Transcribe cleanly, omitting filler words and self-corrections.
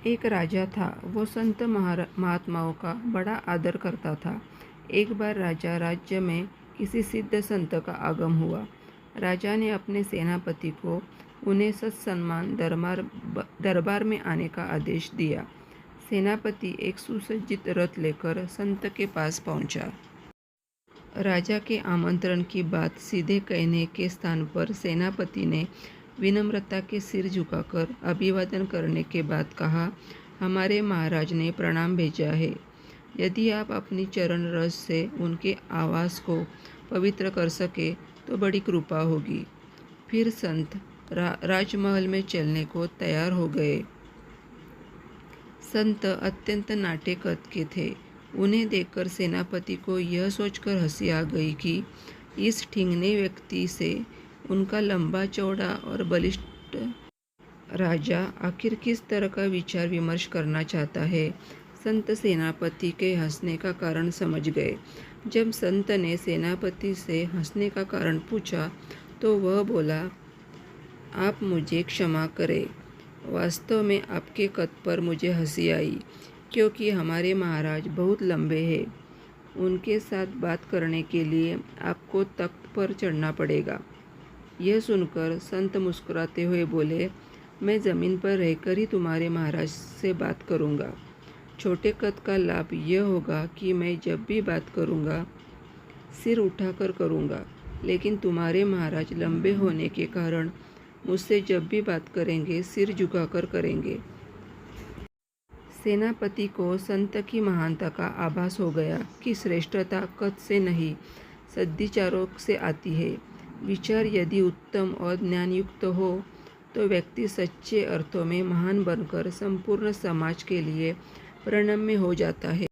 एक राजा था। वो संत महात्माओं का बड़ा आदर करता था। एक बार राजा राज्य में किसी सिद्ध संत का आगमन हुआ। राजा ने अपने सेनापति को उन्हें सत्सम्मान दरबार में आने का आदेश दिया। सेनापति एक सुसज्जित रथ लेकर संत के पास पहुंचा। राजा के आमंत्रण की बात सीधे कहने के स्थान पर सेनापति ने विनम्रता के सिर झुकाकर अभिवादन करने के बाद कहा, हमारे महाराज ने प्रणाम भेजा है। यदि आप अपनी चरण रस से उनके आवास को पवित्र कर सके तो बड़ी कृपा होगी। फिर संत राजमहल में चलने को तैयार हो गए। संत अत्यंत नाटे कद के थे। उन्हें देखकर सेनापति को यह सोचकर हंसी आ गई कि इस ठिंगने व्यक्ति से उनका लंबा चौड़ा और बलिष्ठ राजा आखिर किस तरह का विचार विमर्श करना चाहता है। संत सेनापति के हंसने का कारण समझ गए। जब संत ने सेनापति से हंसने का कारण पूछा तो वह बोला, आप मुझे क्षमा करें। वास्तव में आपके कद पर मुझे हंसी आई, क्योंकि हमारे महाराज बहुत लंबे हैं। उनके साथ बात करने के लिए आपको तख्त पर चढ़ना पड़ेगा। यह सुनकर संत मुस्कुराते हुए बोले, मैं ज़मीन पर रहकर ही तुम्हारे महाराज से बात करूँगा। छोटे कद का लाभ यह होगा कि मैं जब भी बात करूँगा सिर उठाकर करूँगा, लेकिन तुम्हारे महाराज लंबे होने के कारण मुझसे जब भी बात करेंगे सिर झुकाकर करेंगे। सेनापति को संत की महानता का आभास हो गया कि श्रेष्ठता कद से नहीं, सद्विचारों से आती है। विचार यदि उत्तम और ज्ञानयुक्त हो तो व्यक्ति सच्चे अर्थों में महान बनकर संपूर्ण समाज के लिए प्रणम्य हो जाता है।